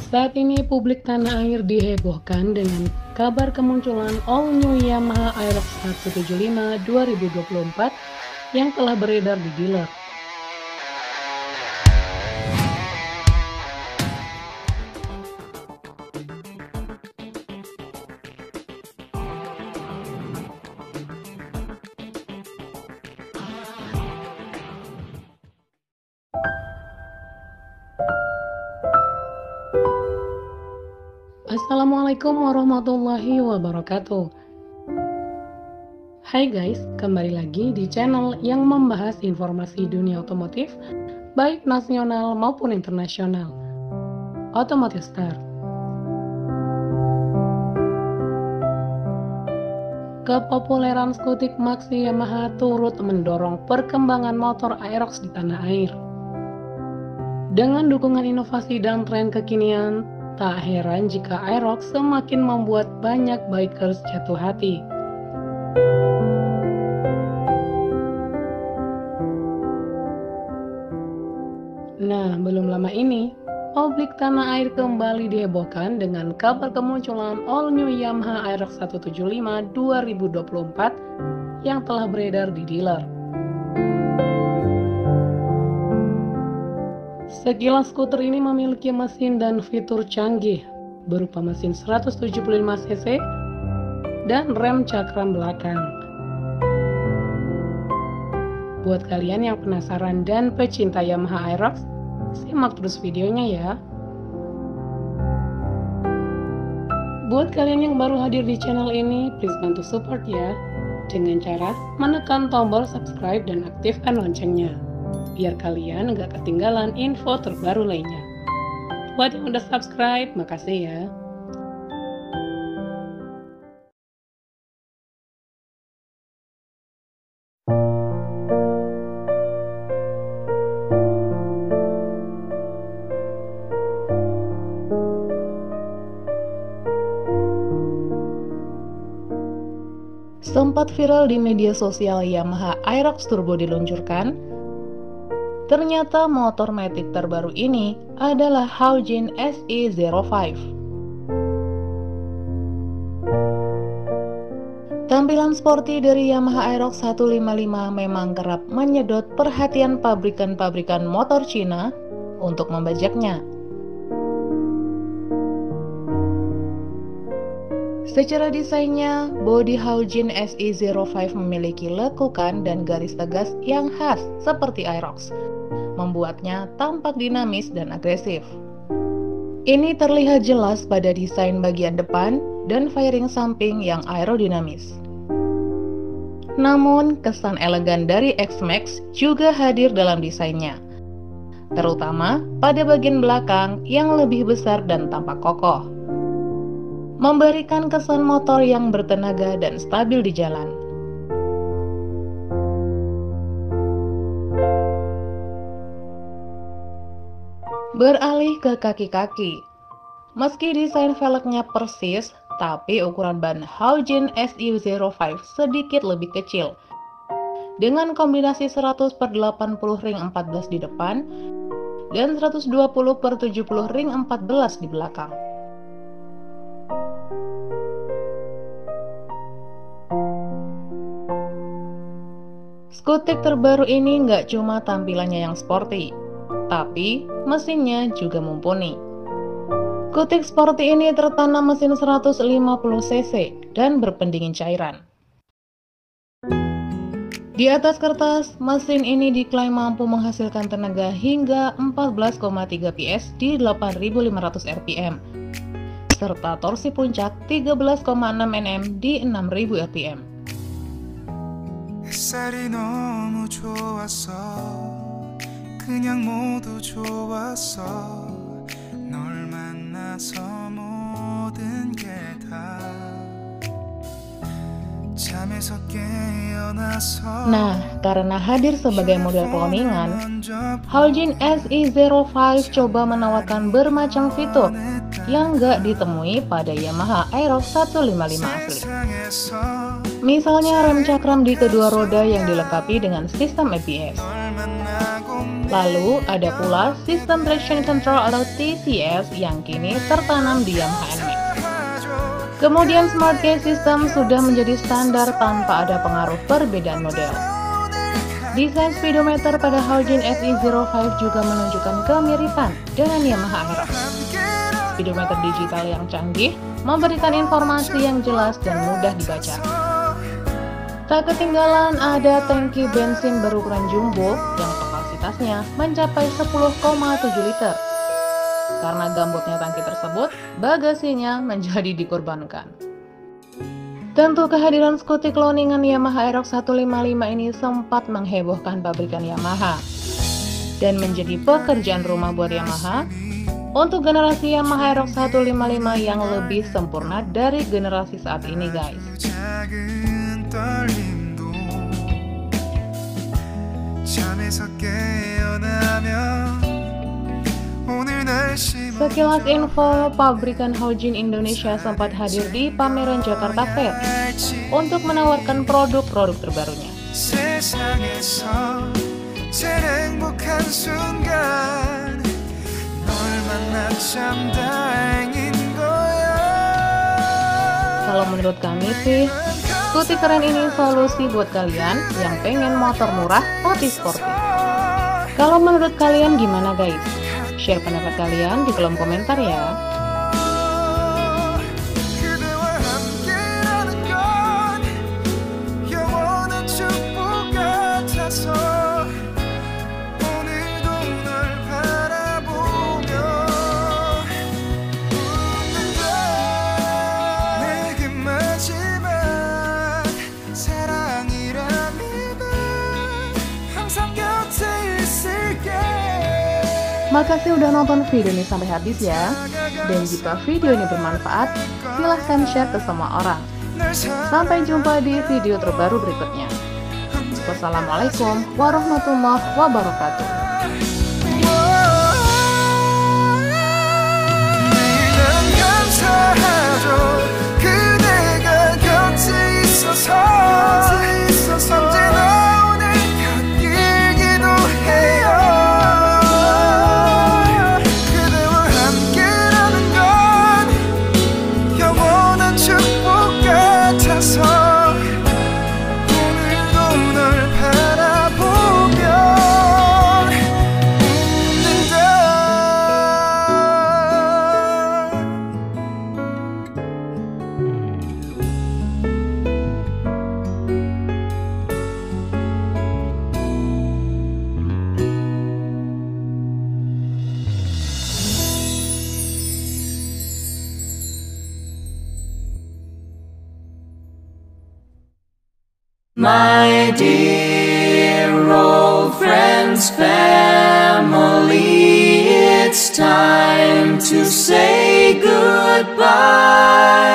Saat ini publik tanah air dihebohkan dengan kabar kemunculan all new Yamaha Aerox 175 2024 yang telah beredar di dealer. Assalamualaikum warahmatullahi wabarakatuh. Hai guys, kembali lagi di channel yang membahas informasi dunia otomotif, baik nasional maupun internasional. Automotive Star. Kepopuleran skutik Maxi Yamaha turut mendorong perkembangan motor Aerox di tanah air. Dengan dukungan inovasi dan tren kekinian, tak heran jika Aerox semakin membuat banyak bikers jatuh hati. Nah, belum lama ini, publik tanah air kembali dihebohkan dengan kabar kemunculan all new Yamaha Aerox 175 2024 yang telah beredar di dealer. Sekilas skuter ini memiliki mesin dan fitur canggih, berupa mesin 175 cc dan rem cakram belakang. Buat kalian yang penasaran dan pecinta Yamaha Aerox, simak terus videonya ya. Buat kalian yang baru hadir di channel ini, please bantu support ya, dengan cara menekan tombol subscribe dan aktifkan loncengnya, biar kalian nggak ketinggalan info terbaru lainnya. Buat yang udah subscribe, makasih ya. Sempat viral di media sosial Yamaha Aerox Turbo diluncurkan. Ternyata motor matic terbaru ini adalah Haojin SE05. Tampilan sporty dari Yamaha Aerox 155 memang kerap menyedot perhatian pabrikan-pabrikan motor Cina untuk membajaknya. Secara desainnya, bodi Haojin SE05 memiliki lekukan dan garis tegas yang khas seperti Aerox, membuatnya tampak dinamis dan agresif. Ini terlihat jelas pada desain bagian depan dan fairing samping yang aerodinamis. Namun, kesan elegan dari X-Max juga hadir dalam desainnya, terutama pada bagian belakang yang lebih besar dan tampak kokoh, memberikan kesan motor yang bertenaga dan stabil di jalan. Beralih ke kaki-kaki. Meski desain velgnya persis, tapi ukuran ban Haojin SE05 sedikit lebih kecil, dengan kombinasi 100/80 ring 14 di depan dan 120/70 ring 14 di belakang. Skutik terbaru ini nggak cuma tampilannya yang sporty, tapi mesinnya juga mumpuni. Skutik sporty ini tertanam mesin 150 cc dan berpendingin cairan. Di atas kertas, mesin ini diklaim mampu menghasilkan tenaga hingga 14,3 PS di 8.500 rpm, serta torsi puncak 13,6 Nm di 6.000 rpm. 햇살이 너무 좋았어 그냥 모두 좋았어 널 만나서 모든 게 다 잠에서 깨어나서 Nah, karena hadir sebagai model cloningan, Haojin SE05 coba menawarkan bermacam fitur yang nggak ditemui pada Yamaha Aerox 155 asli. 세상에서 Misalnya rem cakram di kedua roda yang dilengkapi dengan sistem ABS. 널 만나고 Lalu ada pula sistem traction control atau TCS yang kini tertanam di Yamaha NMAX. Kemudian Smart Key System sudah menjadi standar tanpa ada pengaruh perbedaan model. Desain speedometer pada Haojin SE05 juga menunjukkan kemiripan dengan Yamaha Aerox. Speedometer digital yang canggih memberikan informasi yang jelas dan mudah dibaca. Tak ketinggalan ada tangki bensin berukuran jumbo yang kapasitasnya mencapai 10,7 liter. Karena gambutnya tangki tersebut, bagasinya menjadi dikorbankan. Tentu kehadiran skuti cloningan Yamaha Aerox 155 ini sempat menghebohkan pabrikan Yamaha dan menjadi pekerjaan rumah buat Yamaha untuk generasi Yamaha Aerox 155 yang lebih sempurna dari generasi saat ini, guys. 작은 떨림도 잠에서 깨어나면 오늘 날씨 Sekilas info, pabrikan Haojin Indonesia sempat hadir di pameran Jakarta Fair untuk menawarkan produk-produk terbarunya. 세상에서 제일 행복한 순간 널 만나 참 다행인 거야. Kalau menurut kami sih, skuti keren ini solusi buat kalian yang pengen motor murah tapi sporty. Kalau menurut kalian gimana, guys? Share pendapat kalian di kolom komentar ya. 그대와 함께라는 건 영원한 축복 같아서 오늘도 널 바라보며 웃는다. 내게 마지막 사랑이라면 항상 곁에 있을게. Makasih udah nonton video ini sampai habis ya. Dan jika video ini bermanfaat, silahkan share ke semua orang. Sampai jumpa di video terbaru berikutnya. Wassalamualaikum warahmatullahi wabarakatuh. 내일은 감사하죠. 그대가 곁에 있어서 언제나 오늘 곁길기도 해요. 그대와 함께라는 건 영원한 축복 같아서 오늘도 널 바라보며 웃는다. My dear old friends, family, it's time to say goodbye.